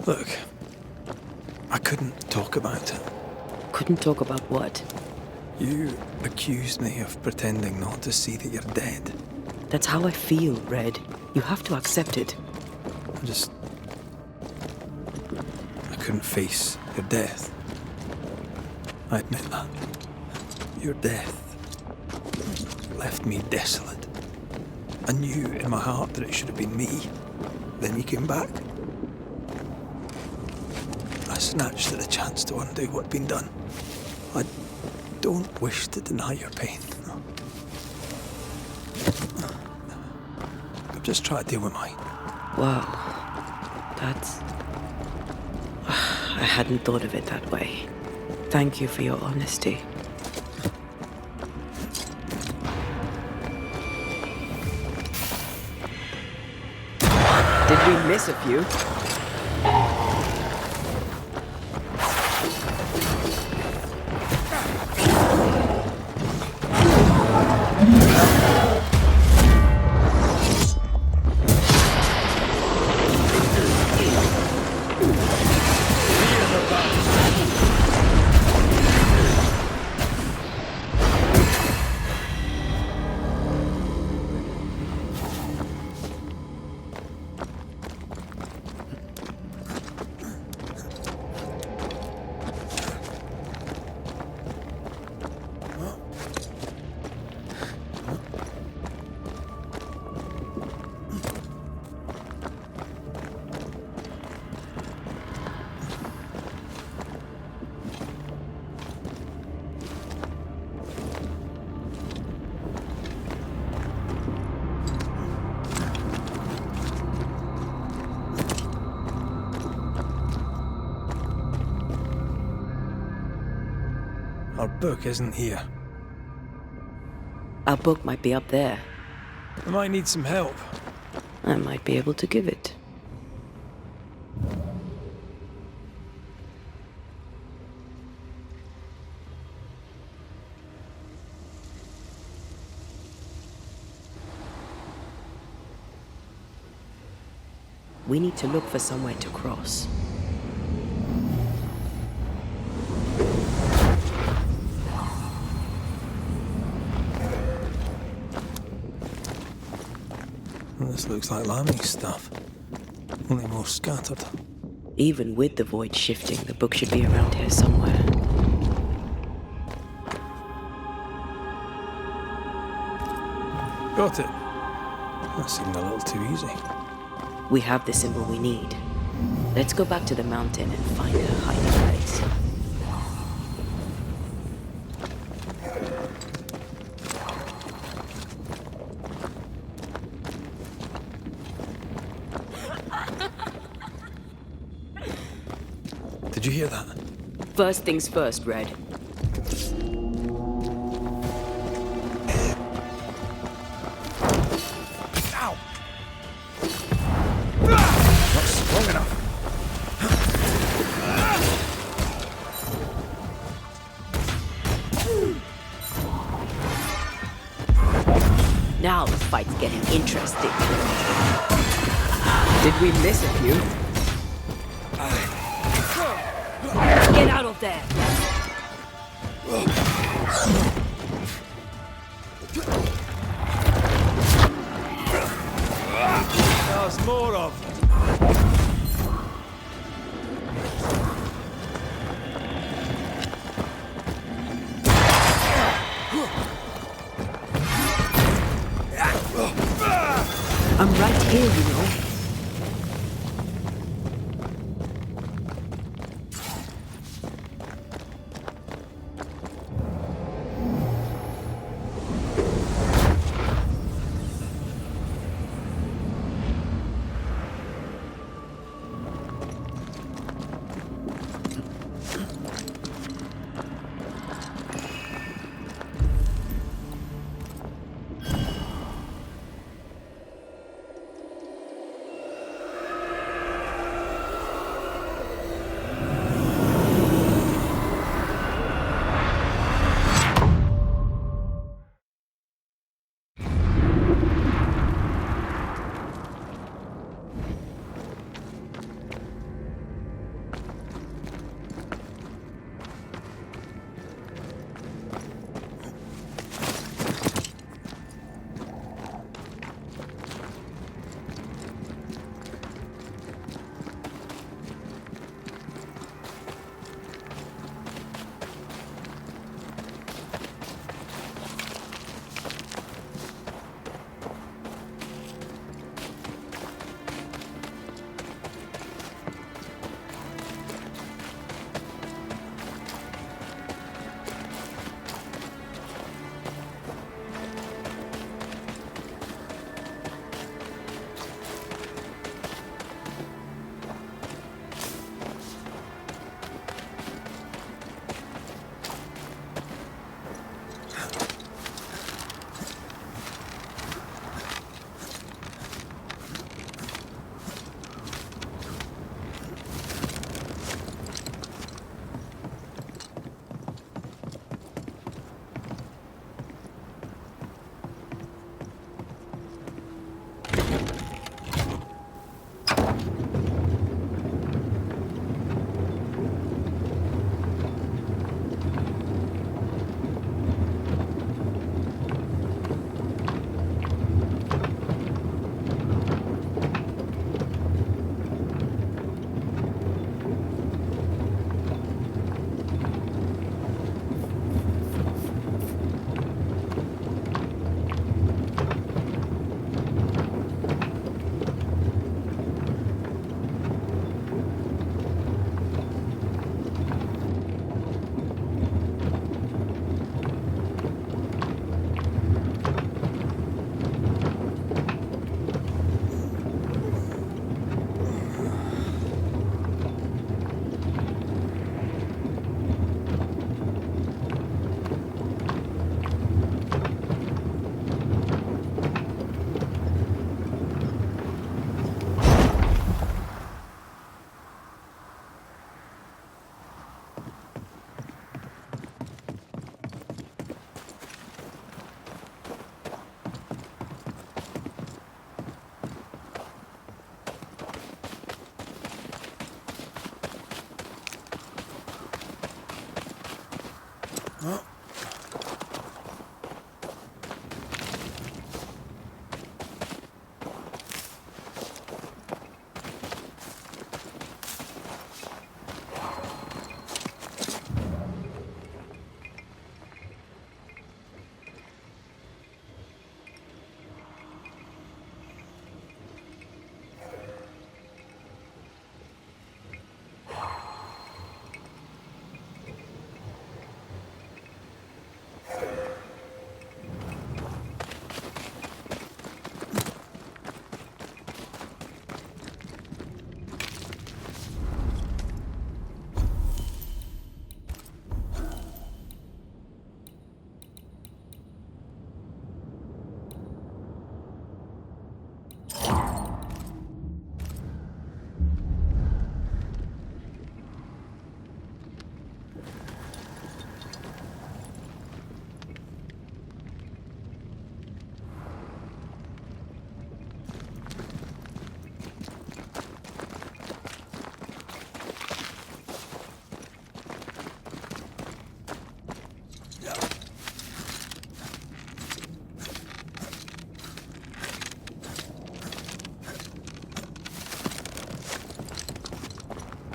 Look, I couldn't talk about it. Couldn't talk about what? You accused me of pretending not to see that you're dead. That's how I feel, Red. You have to accept it. I couldn't face your death. I admit that. Your death left me desolate. I knew in my heart that it should have been me. Then you came back. I snatched at the chance to undo what'd been done. I don't wish to deny your pain. I'm just trying to deal with mine. Wow. That's... I hadn't thought of it that way. Thank you for your honesty. Did we miss a few? Our book isn't here. Our book might be up there. We might need some help. I might be able to give it. We need to look for somewhere to cross. This looks like Lami's stuff. Only more scattered. Even with the void shifting, the book should be around here somewhere. Got it. That seemed a little too easy. We have the symbol we need. Let's go back to the mountain and find a hiding place. Did you hear that? First things first, Red. Ow! Not strong enough. Now the fight's getting interesting. Did we miss a few? Get out of there! There's more of them. I'm right here, you know.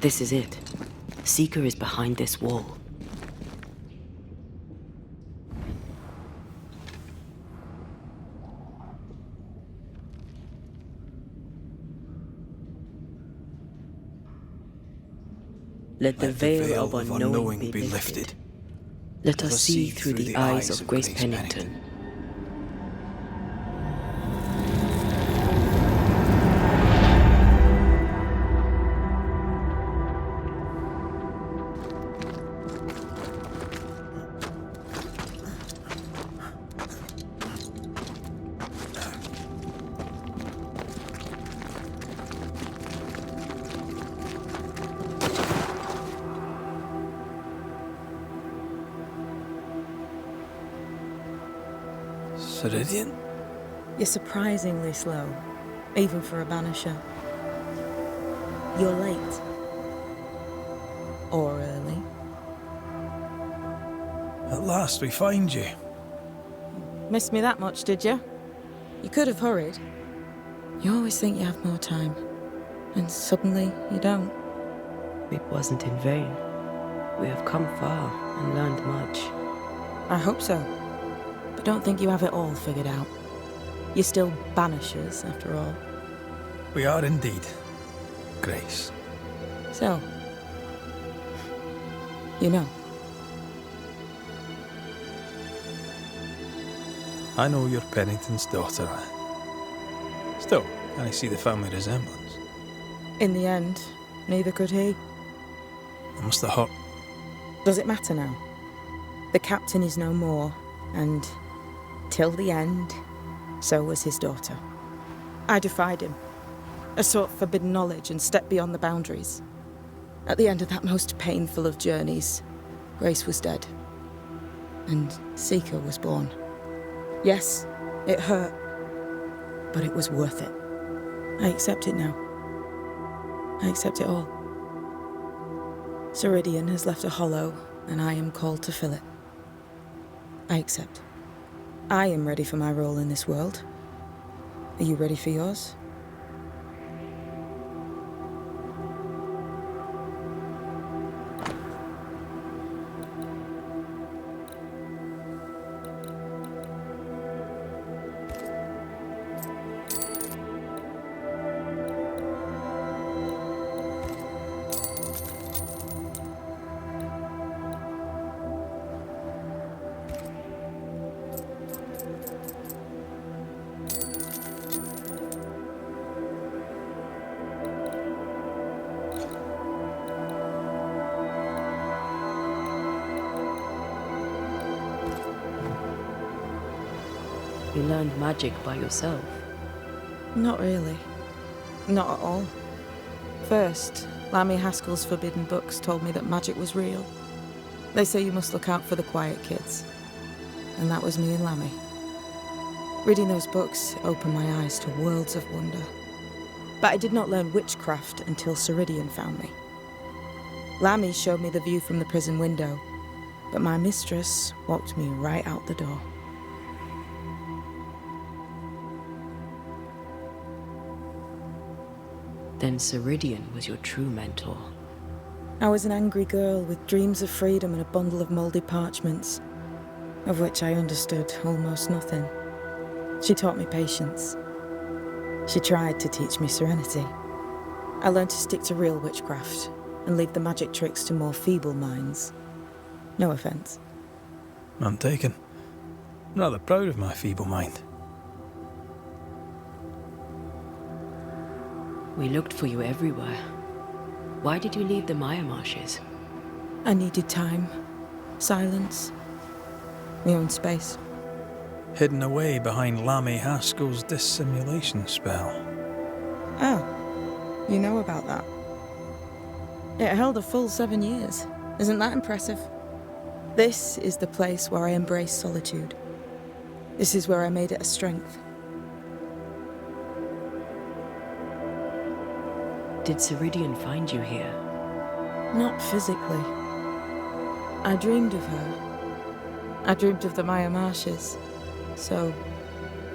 This is it. Seeker is behind this wall. Let the veil of unknowing be lifted. Let us see through the eyes of Grace Pennington. Ceridian? You're surprisingly slow, even for a Banisher. You're late. Or early. At last we find you. Missed me that much, did you? You could have hurried. You always think you have more time, and suddenly you don't. It wasn't in vain. We have come far and learned much. I hope so. But don't think you have it all figured out. You're still Banishers, after all. We are indeed, Grace. So, you know. I know you're Pennington's daughter. Still, can I see the family resemblance? In the end, neither could he. It must have hurt. Does it matter now? The captain is no more, and till the end, so was his daughter. I defied him. I sought forbidden knowledge and stepped beyond the boundaries. At the end of that most painful of journeys, Grace was dead. And Seeker was born. Yes, it hurt, but it was worth it. I accept it now. I accept it all. Ceridian has left a hollow, and I am called to fill it. I accept. I am ready for my role in this world. Are you ready for yours? You learned magic by yourself. Not really. Not at all. First, Lammy Haskell's forbidden books told me that magic was real. They say you must look out for the quiet kids. And that was me and Lammy. Reading those books opened my eyes to worlds of wonder. But I did not learn witchcraft until Ceridian found me. Lammy showed me the view from the prison window, but my mistress walked me right out the door. Then Ceridian was your true mentor. I was an angry girl with dreams of freedom and a bundle of mouldy parchments, of which I understood almost nothing. She taught me patience. She tried to teach me serenity. I learned to stick to real witchcraft and leave the magic tricks to more feeble minds. No offense. None taken. I'm rather proud of my feeble mind. We looked for you everywhere. Why did you leave the Maya marshes? I needed time, silence, my own space. Hidden away behind Lammy Haskell's dissimulation spell. Oh, you know about that. It held a full 7 years. Isn't that impressive? This is the place where I embrace solitude. This is where I made it a strength. Did Ceridian find you here? Not physically. I dreamed of her. I dreamed of the Maya marshes. So,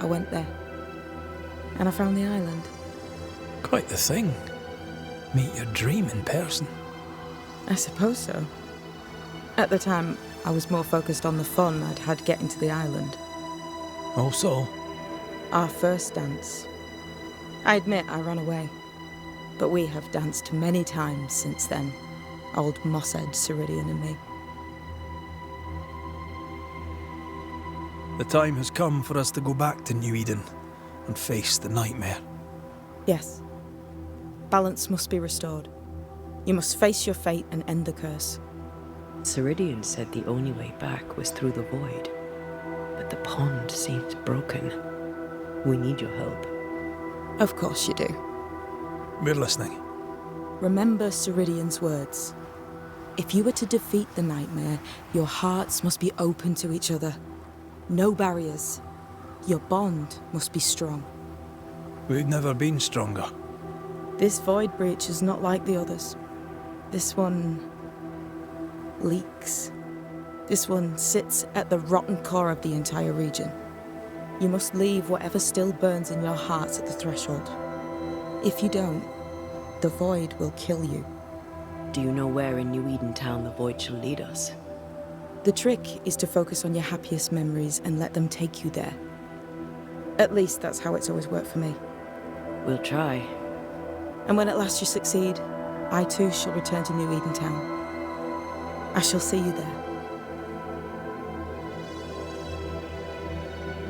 I went there. And I found the island. Quite the thing. Meet your dream in person. I suppose so. At the time, I was more focused on the fun I'd had getting to the island. Also, Our first dance. I admit I ran away, but we have danced many times since then, old Mosshead, Ceridian and me. the time has come for us to go back to New Eden and face the nightmare. Yes. Balance must be restored. You must face your fate and end the curse. Ceridian said the only way back was through the void, but the pond seems broken. We need your help. Of course you do. We're listening. Remember Ceridian's words. If you were to defeat the nightmare, your hearts must be open to each other. No barriers. Your bond must be strong. We've never been stronger. This void breach is not like the others. This one leaks. This one sits at the rotten core of the entire region. You must leave whatever still burns in your hearts at the threshold. If you don't, the void will kill you. Do you know where in New Eden town the void shall lead us? The trick is to focus on your happiest memories and let them take you there. At least that's how it's always worked for me. We'll try. And when at last you succeed, I too shall return to New Eden town. I shall see you there.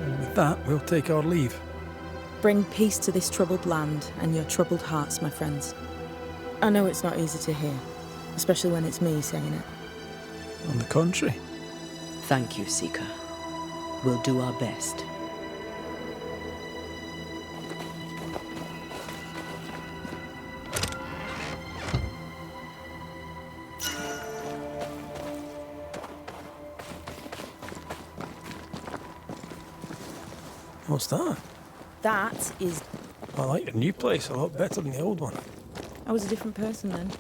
And with that, we'll take our leave. Bring peace to this troubled land and your troubled hearts, my friends. I know it's not easy to hear, especially when it's me saying it. On the contrary. Thank you, Seeker. We'll do our best. What's that? That is... I like your new place a lot better than the old one. I was a different person then.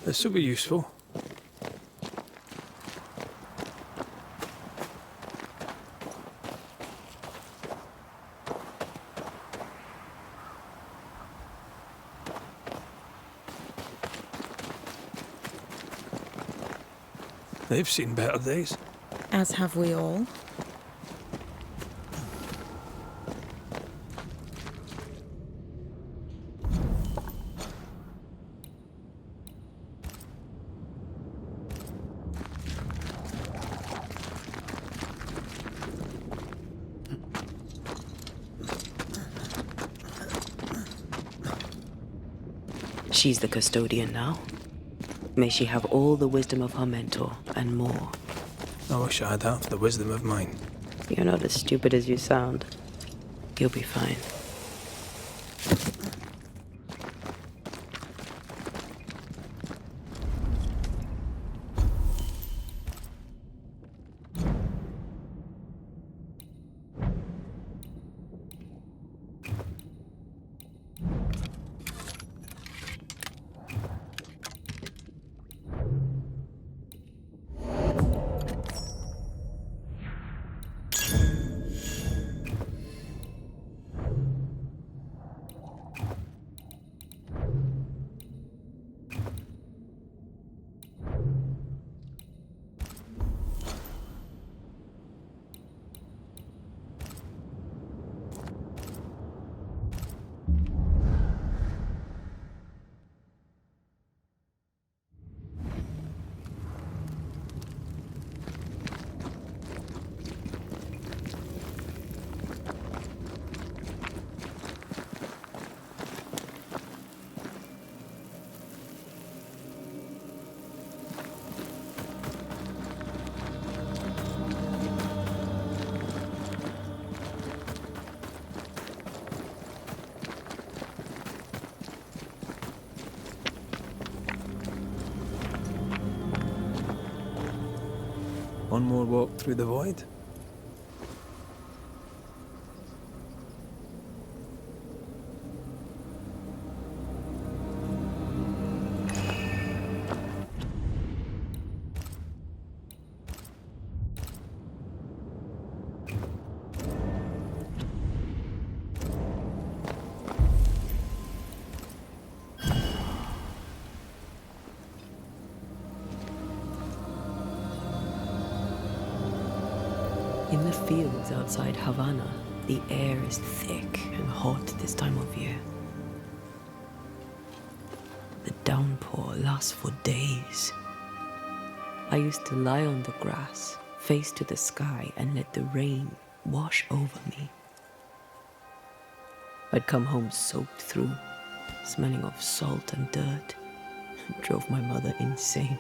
This will be useful. They've seen better days. As have we all. She's the custodian now. May she have all the wisdom of her mentor, and more. I wish I had half the wisdom of mine. You're not as stupid as you sound. You'll be fine. One more walk through the void. In the fields outside Havana, the air is thick and hot this time of year. The downpour lasts for days. I used to lie on the grass, face to the sky, and let the rain wash over me. I'd come home soaked through, smelling of salt and dirt. It drove my mother insane.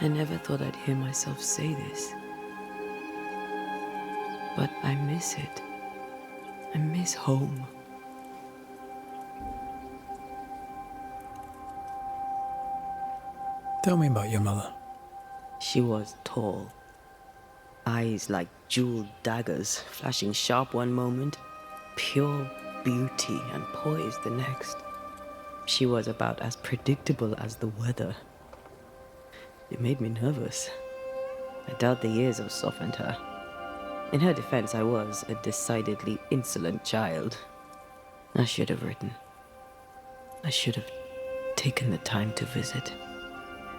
I never thought I'd hear myself say this. But I miss it. I miss home. Tell me about your mother. She was tall. Eyes like jeweled daggers, flashing sharp one moment, pure beauty and poise the next. She was about as predictable as the weather. It made me nervous. I doubt the years have softened her. In her defense, I was a decidedly insolent child. I should have written. I should have taken the time to visit.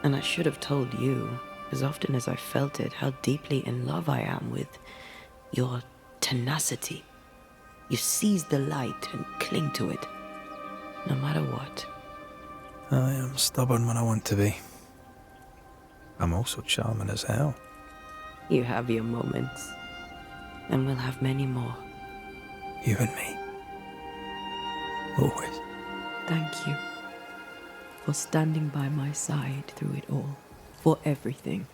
And I should have told you, as often as I felt it, how deeply in love I am with your tenacity. You seize the light and cling to it, no matter what. I am stubborn when I want to be. I'm also charming as hell. You have your moments, and we'll have many more. You and me. Always. Thank you for standing by my side through it all, for everything.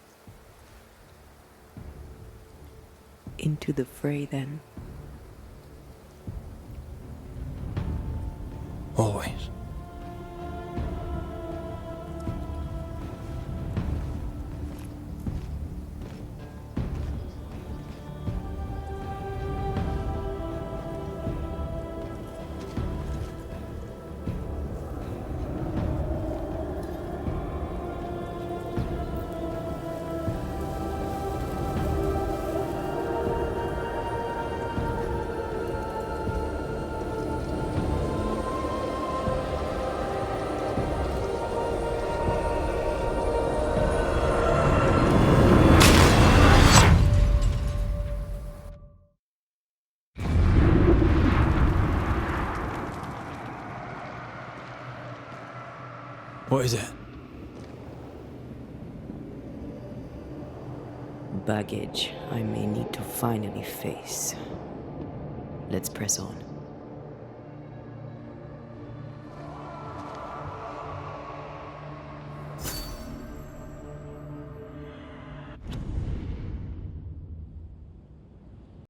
Into the fray, then. Always. What is it? Baggage I may need to finally face. Let's press on.